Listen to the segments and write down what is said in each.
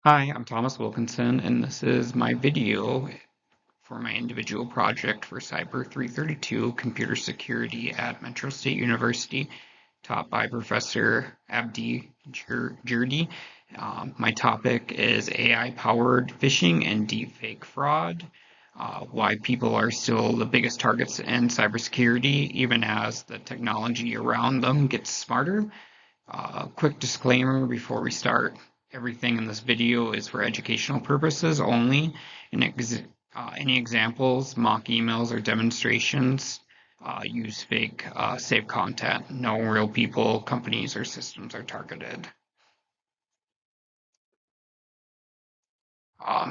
Hi, I'm Thomas Wilkinson, and this is my video for my individual project for CYBR-332 Computer Security at Metro State University, taught by Professor Abdirahman Jirde. My topic is AI-powered phishing and deepfake fraud, why people are still the biggest targets in cybersecurity, even as the technology around them gets smarter. Quick disclaimer before we start. Everything in this video is for educational purposes only. Any examples, mock emails, or demonstrations use fake saved content. No real people, companies, or systems are targeted.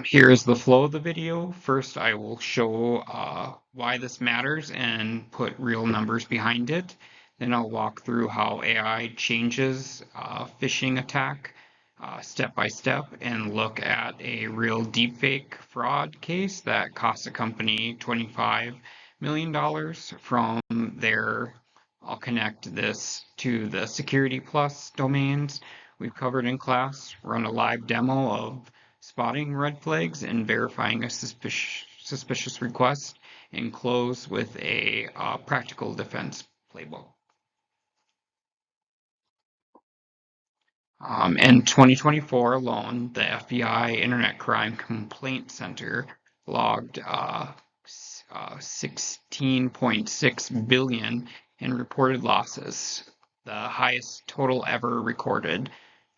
Here is the flow of the video. First, I will show why this matters and put real numbers behind it. Then I'll walk through how AI changes phishing attack step by step and look at a real deepfake fraud case that cost a company $25 million from there. I'll connect this to the Security Plus domains we've covered in class, run a live demo of spotting red flags and verifying a suspicious request, and close with a practical defense playbook. In 2024 alone, the FBI Internet Crime Complaint Center logged 16.6 billion in reported losses, the highest total ever recorded,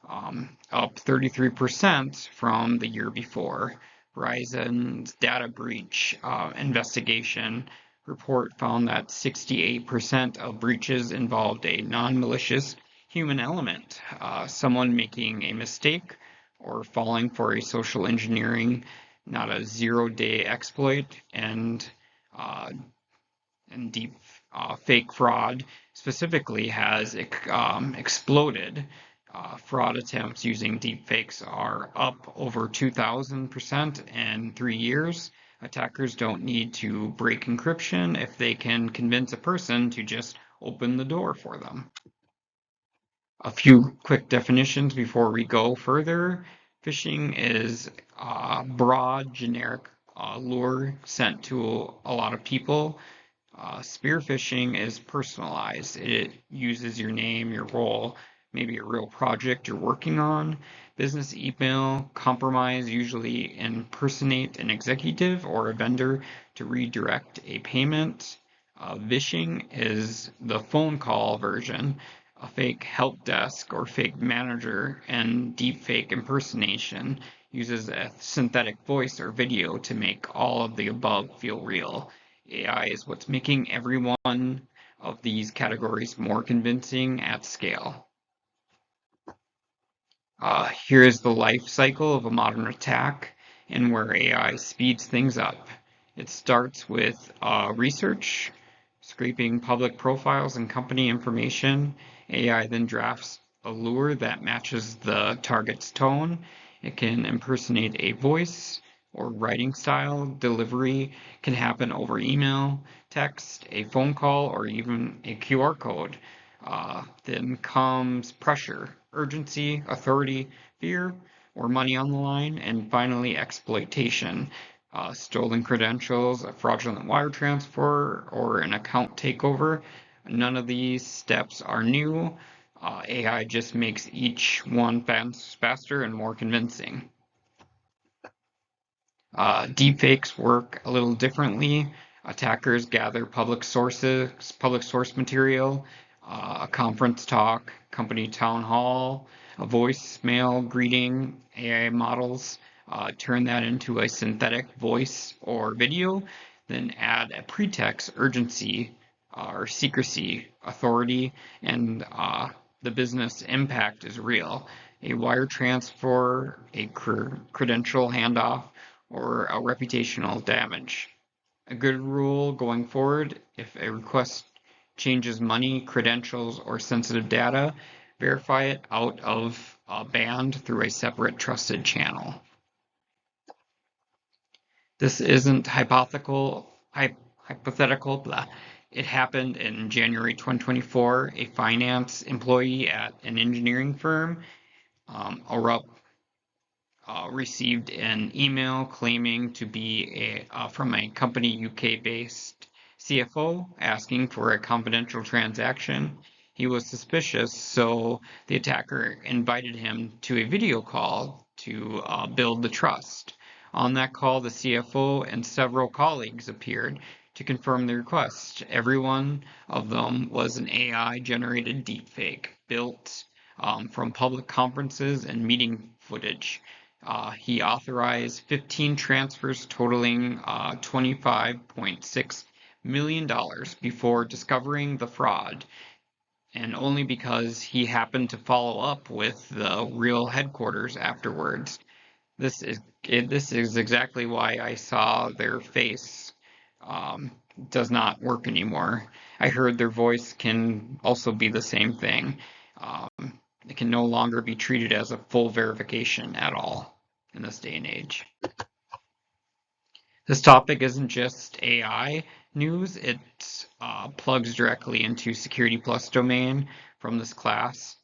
up 33% from the year before. Verizon's data breach investigation report found that 68% of breaches involved a non-malicious human element, someone making a mistake or falling for a social engineering, not a zero-day exploit, and deep fake fraud specifically has exploded. Fraud attempts using deepfakes are up over 2,000% in 3 years. Attackers don't need to break encryption if they can convince a person to just open the door for them. A few quick definitions before we go further. Phishing is a broad, generic lure sent to a lot of people. Spear phishing is personalized. It uses your name, your role, maybe a real project you're working on. Business email compromise usually impersonate an executive or a vendor to redirect a payment. Phishing is the phone call version, a fake help desk or fake manager, and deepfake impersonation uses a synthetic voice or video to make all of the above feel real. AI is what's making every one of these categories more convincing at scale. Here is the life cycle of a modern attack and where AI speeds things up. It starts with research, scraping public profiles and company information. AI then drafts a lure that matches the target's tone. It can impersonate a voice or writing style. Delivery can happen over email, text, a phone call, or even a QR code. Then comes pressure, urgency, authority, fear, or money on the line, and finally exploitation. Stolen credentials, a fraudulent wire transfer, or an account takeover. None of these steps are new. AI just makes each one faster and more convincing. Deepfakes work a little differently. Attackers gather public source material, a conference talk, company town hall, a voicemail greeting, AI models, turn that into a synthetic voice or video, then add a pretext, urgency, or secrecy, authority, and the business impact is real. A wire transfer, a credential handoff, or a reputational damage. A good rule going forward, if a request changes money, credentials, or sensitive data, verify it out of band through a separate trusted channel. This isn't hypothetical, blah. It happened in January 2024. A finance employee at an engineering firm received an email claiming to be from a company UK-based CFO asking for a confidential transaction. He was suspicious, so the attacker invited him to a video call to build the trust. On that call, the CFO and several colleagues appeared to confirm the request. Every one of them was an AI-generated deepfake built from public conferences and meeting footage. He authorized 15 transfers totaling $25.6 million before discovering the fraud, and only because he happened to follow up with the real headquarters afterwards. This is exactly why I saw their face does not work anymore. I heard their voice can also be the same thing. It can no longer be treated as a full verification at all in this day and age. This topic isn't just AI news, it plugs directly into Security Plus domain from this class.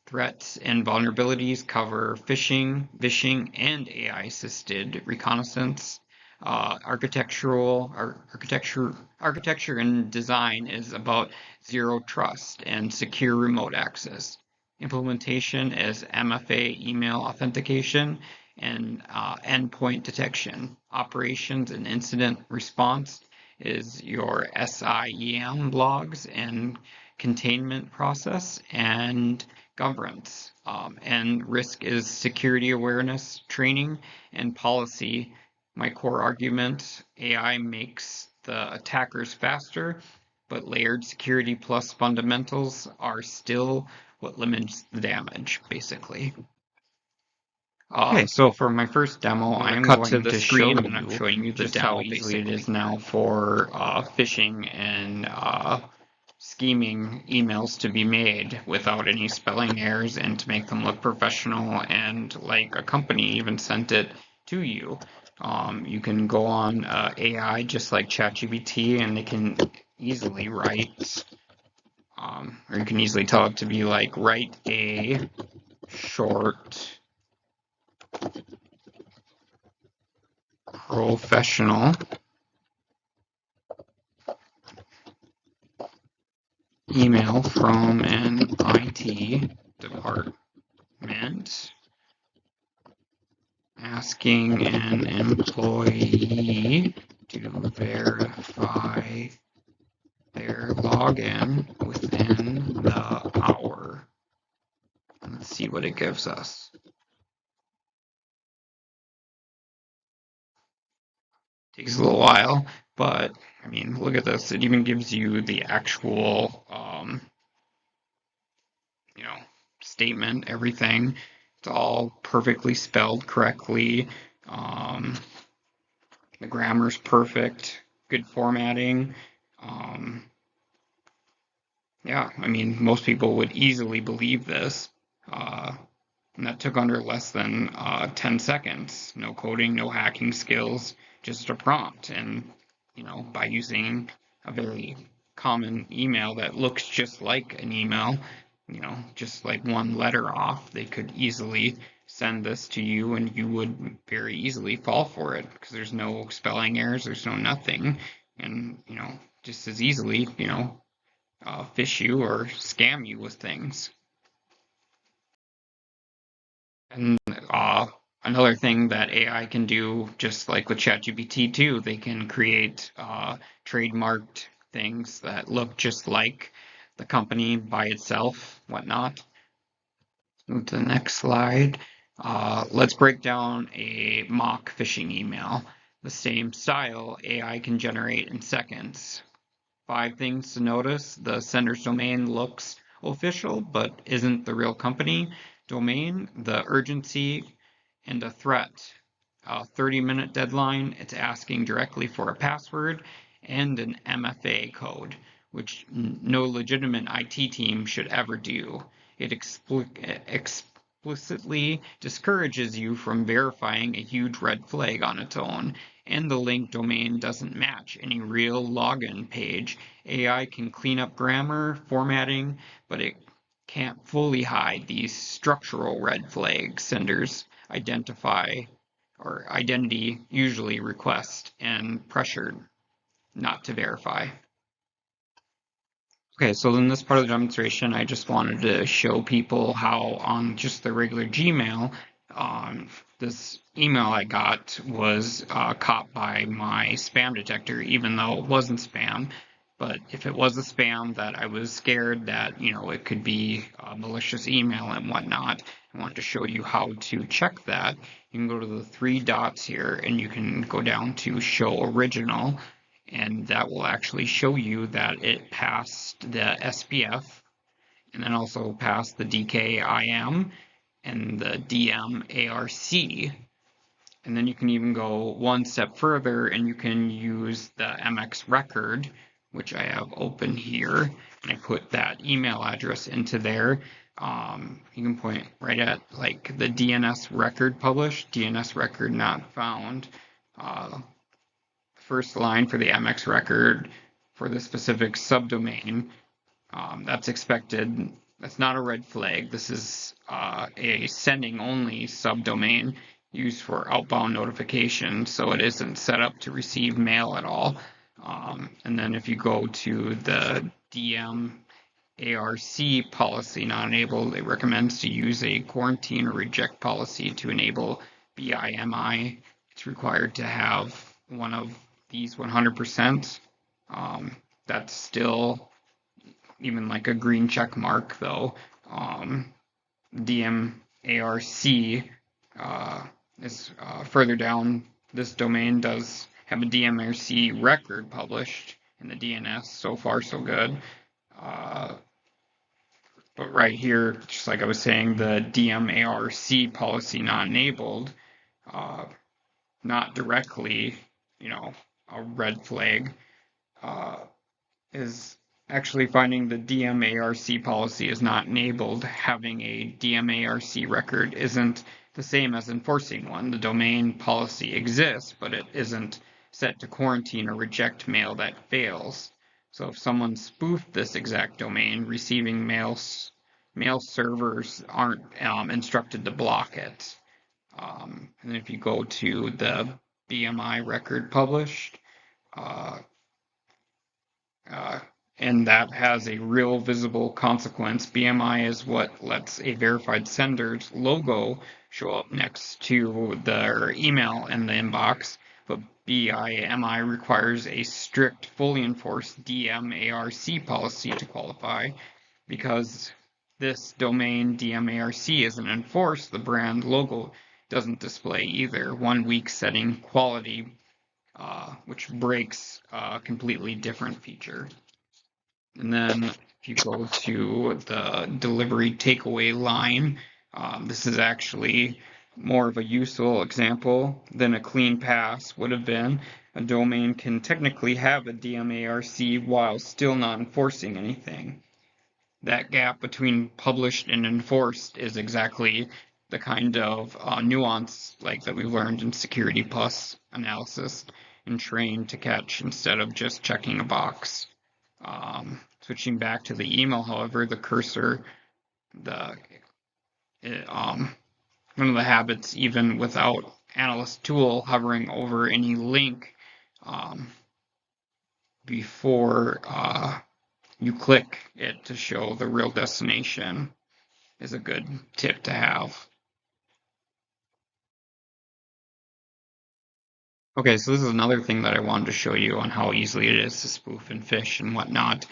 Threats and vulnerabilities cover phishing, vishing, and AI-assisted reconnaissance. Architecture and design is about zero trust and secure remote access. Implementation is MFA email authentication and endpoint detection. Operations and incident response is your SIEM logs and containment process and governance. And risk is security awareness, training, and policy. My core argument, AI makes the attackers faster, but layered security plus fundamentals are still what limits the damage, basically. Okay, so for my first demo, I'm going to show you, and I'm showing you just how easy it is now for phishing and scheming emails to be made without any spelling errors and to make them look professional and like a company even sent it to you. You can go on AI just like ChatGPT and they can easily write, or you can easily tell it to be like, write a short professional email from an IT department asking an employee to verify their login within the hour. Let's see what it gives us. Takes a little while, but I mean, look at this. It even gives you the actual, statement, everything. It's all perfectly spelled correctly. The grammar's perfect. Good formatting. Yeah, I mean, most people would easily believe this. And that took under less than 10 seconds. No coding, no hacking skills, just a prompt. And, by using a very common email that looks just like an email, just like one letter off, they could easily send this to you and you would very easily fall for it because there's no spelling errors, there's no nothing. And, just as easily, phish you or scam you with things. And another thing that AI can do, just like with ChatGPT too, they can create trademarked things that look just like the company by itself, whatnot. Move to the next slide. Let's break down a mock phishing email. The same style AI can generate in seconds. 5 things to notice. The sender's domain looks official, but isn't the real company domain. The urgency and a threat. A 30-minute deadline. It's asking directly for a password and an MFA code, which no legitimate IT team should ever do. It explicitly discourages you from verifying a huge red flag on its own, and the link domain doesn't match any real login page. AI can clean up grammar, formatting, but it can't fully hide these structural red flags senders identify or identity usually request and pressured not to verify. Okay, so in this part of the demonstration, I just wanted to show people how on just the regular Gmail, this email I got was caught by my spam detector, even though it wasn't spam. But if it was a spam, that I was scared that, it could be a malicious email and whatnot. I want to show you how to check that. You can go to the three dots here, and you can go down to Show Original, and that will actually show you that it passed the SPF, and then also passed the DKIM and the DMARC. And then you can even go one step further, and you can use the MX record, which I have open here, and I put that email address into there. You can point right at like the DNS record published, DNS record not found. First line for the MX record for the specific subdomain. That's expected. That's not a red flag. This is a sending only subdomain used for outbound notification, so it isn't set up to receive mail at all. And then if you go to the DMARC policy not enabled, it recommends to use a quarantine or reject policy to enable BIMI. It's required to have one of these 100%. That's still even like a green check mark though. DMARC is further down. This domain does have a DMARC record published in the DNS. So far, so good. But right here, just like I was saying, the DMARC policy not enabled, not directly, a red flag, is actually finding the DMARC policy is not enabled. Having a DMARC record isn't the same as enforcing one. The domain policy exists, but it isn't set to quarantine or reject mail that fails. So if someone spoofed this exact domain, receiving mail servers aren't instructed to block it. And then if you go to the BMI record published, and that has a real visible consequence. BMI is what lets a verified sender's logo show up next to their email in the inbox, but BIMI requires a strict, fully enforced DMARC policy to qualify. Because this domain DMARC isn't enforced, the brand logo doesn't display either. 1 week setting quality, which breaks a completely different feature. And then if you go to the delivery takeaway line, this is actually more of a useful example than a clean pass would have been. A domain can technically have a DMARC while still not enforcing anything. That gap between published and enforced is exactly the kind of nuance like that we learned in Security Plus analysis and trained to catch instead of just checking a box. Switching back to the email, however, the cursor, one of the habits, even without analyst tool, hovering over any link before you click it to show the real destination is a good tip to have. Okay, so this is another thing that I wanted to show you on how easily it is to spoof and phish and whatnot.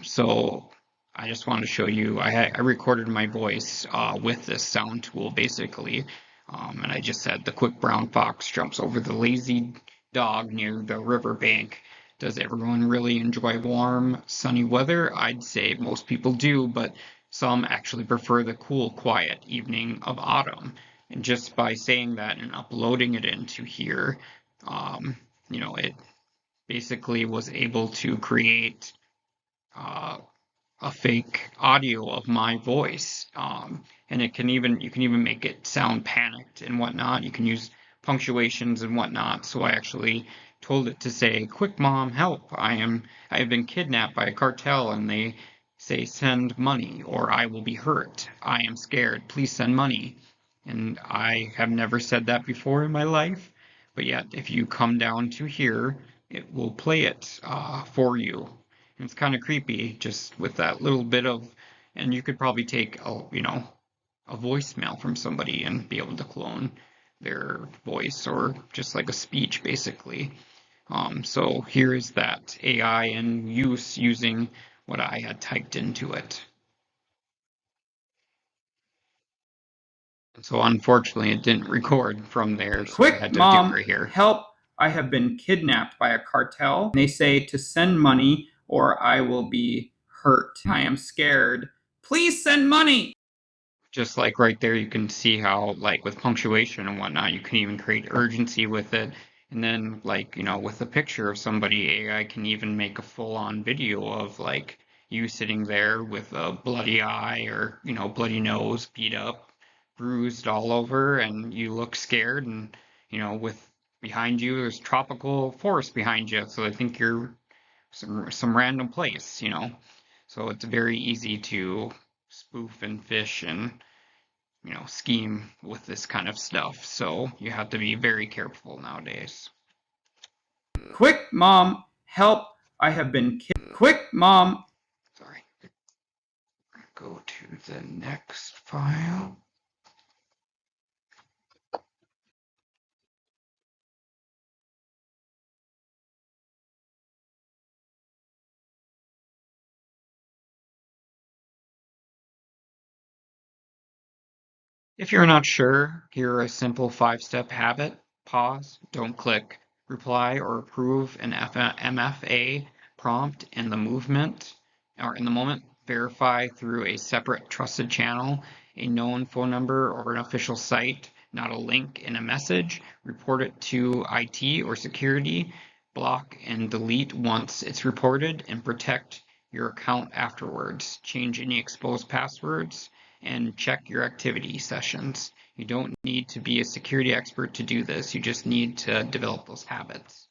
So I just wanted to show you, I recorded my voice with this sound tool basically, and I just said the quick brown fox jumps over the lazy dog near the riverbank. Does everyone really enjoy warm, sunny weather? I'd say most people do, but some actually prefer the cool, quiet evening of autumn. And just by saying that and uploading it into here, it basically was able to create a fake audio of my voice. And you can even make it sound panicked and whatnot. You can use punctuations and whatnot. So I actually told it to say, "Quick, mom, help. I have been kidnapped by a cartel and they say send money, or I will be hurt, I am scared, please send money. And I have never said that before in my life, but yet if you come down to here, it will play it for you. And it's kind of creepy just with that little bit of, and you could probably take a voicemail from somebody and be able to clone their voice or just like a speech basically. So here is that AI in use using what I had typed into it. So unfortunately, it didn't record from there, so I Quick, had to do it mom, right here. help. I have been kidnapped by a cartel. They say to send money or I will be hurt. I am scared. Please send money. Just like right there, you can see how, like with punctuation and whatnot, you can even create urgency with it. And then, like, with a picture of somebody, AI can even make a full-on video of like you sitting there with a bloody eye or, bloody nose, beat up, bruised all over, and you look scared. And, with behind you, there's tropical forest behind you, so I think you're some random place. So it's very easy to spoof and fish and scheme with this kind of stuff. So you have to be very careful nowadays. Quick, mom, help. I have been Quick, mom. Sorry. Go to the next file. If you're not sure, here are a simple 5-step habit. Pause, don't click, reply or approve an MFA prompt in the moment. Verify through a separate trusted channel, a known phone number or an official site, not a link in a message. Report it to IT or security. Block and delete once it's reported, and protect your account afterwards. Change any exposed passwords and check your activity sessions. You don't need to be a security expert to do this. You just need to develop those habits.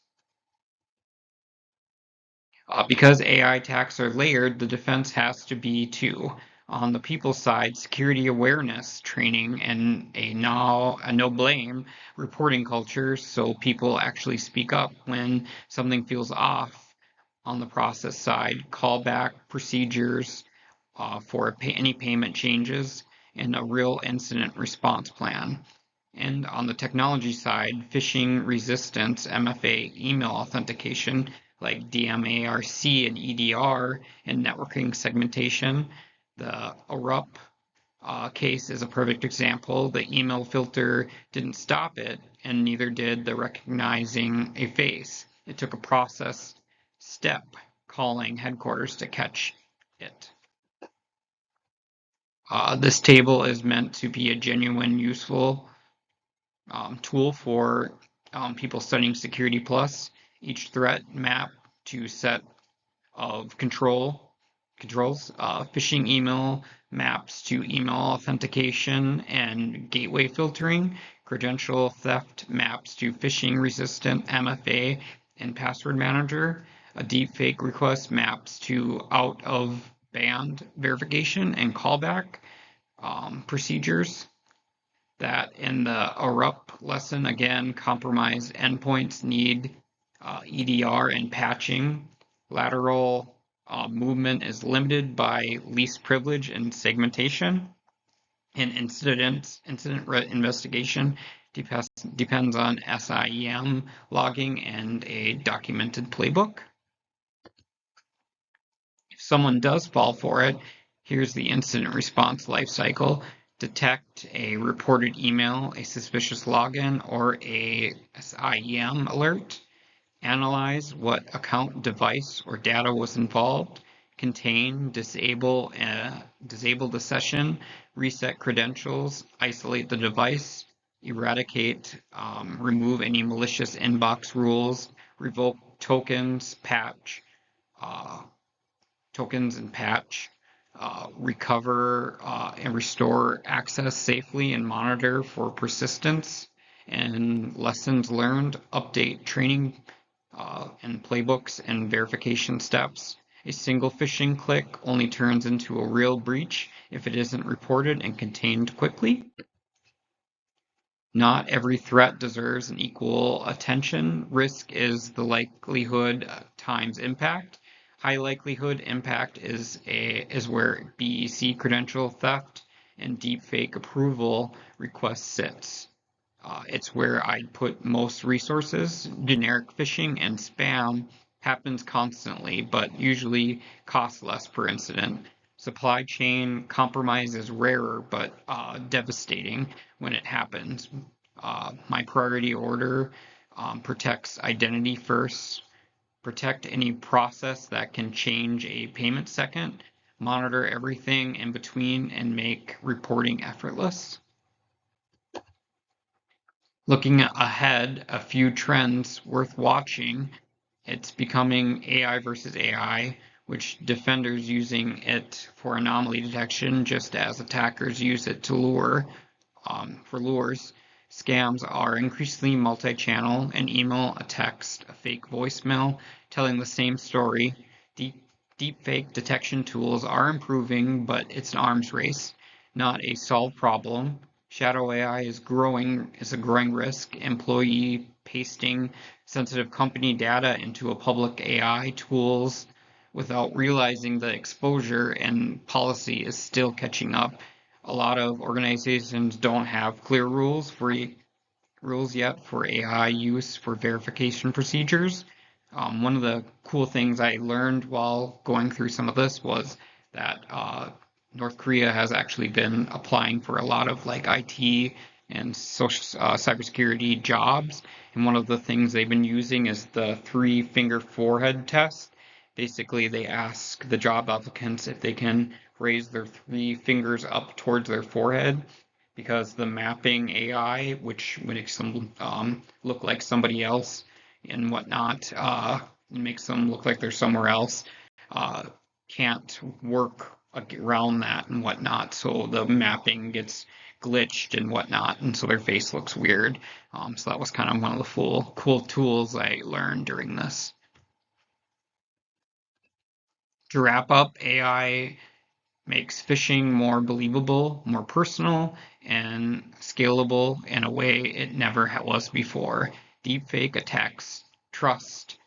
Because AI attacks are layered, the defense has to be too. On the people side, security awareness training and a no blame reporting culture so people actually speak up when something feels off. On the process side, callback procedures for any payment changes and a real incident response plan. And on the technology side, phishing resistance, MFA email authentication like DMARC and EDR, and networking segmentation. The erupt case is a perfect example. The email filter didn't stop it, and neither did the recognizing a face. It took a process step calling headquarters to catch it. This table is meant to be a genuine, useful tool for people studying Security Plus. Each threat map to set of controls, phishing email maps to email authentication and gateway filtering, credential theft maps to phishing resistant MFA and password manager, a deepfake request maps to out of band verification and callback procedures. That in the erupt lesson, again, compromised endpoints need EDR and patching. Lateral movement is limited by least privilege and segmentation. And incident investigation depends on SIEM logging and a documented playbook. If someone does fall for it, here's the incident response lifecycle. Detect a reported email, a suspicious login, or a SIEM alert. Analyze what account, device, or data was involved. Contain, disable the session, reset credentials, isolate the device, eradicate, remove any malicious inbox rules, revoke tokens, patch, recover and restore access safely and monitor for persistence and lessons learned, update training and playbooks and verification steps, A single phishing click only turns into a real breach if it isn't reported and contained quickly. Not every threat deserves an equal attention. Risk is the likelihood times impact. High likelihood impact is where BEC credential theft and deepfake approval request sits. It's where I'd put most resources. Generic phishing and spam happens constantly, but usually costs less per incident. Supply chain compromise is rarer, but devastating when it happens. My priority order protects identity first, protect any process that can change a payment second, monitor everything in between, and make reporting effortless. Looking ahead, a few trends worth watching. It's becoming AI versus AI, which defenders using it for anomaly detection just as attackers use it to lure. For lures, scams are increasingly multi-channel, an email, a text, a fake voicemail telling the same story. Deepfake detection tools are improving, but it's an arms race, not a solved problem. Shadow AI is a growing risk. Employee pasting sensitive company data into a public AI tools without realizing the exposure and policy is still catching up. A lot of organizations don't have clear rules yet for AI use for verification procedures. One of the cool things I learned while going through some of this was that North Korea has actually been applying for a lot of like IT and social cybersecurity jobs, and one of the things they've been using is the three-finger forehead test. Basically, they ask the job applicants if they can raise their three fingers up towards their forehead, because the mapping AI, which makes them look like somebody else and whatnot, makes them look like they're somewhere else, can't work around that and whatnot. So the mapping gets glitched and whatnot, and so their face looks weird. So that was kind of one of the cool tools I learned during this. To wrap up, AI makes phishing more believable, more personal, and scalable in a way it never was before. Deepfake attacks trust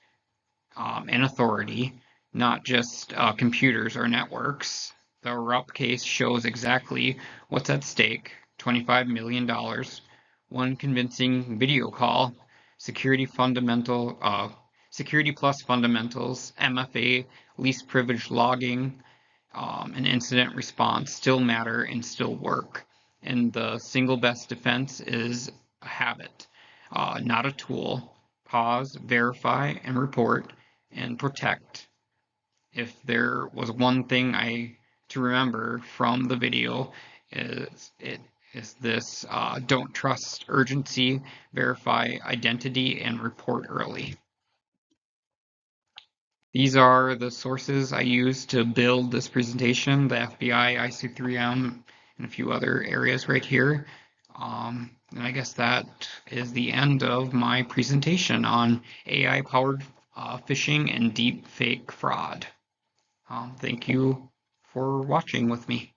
and authority, not just computers or networks. The Rupp case shows exactly what's at stake: $25 million, one convincing video call, security plus fundamentals, MFA, least privilege logging, and incident response still matter and still work. And the single best defense is a habit, not a tool. Pause, verify, and report, and protect. If there was one thing to remember from the video, is this: don't trust urgency, verify identity, and report early. These are the sources I used to build this presentation: the FBI, IC3M, and a few other areas right here. And I guess that is the end of my presentation on AI-powered phishing and deep fake fraud. Thank you for watching with me.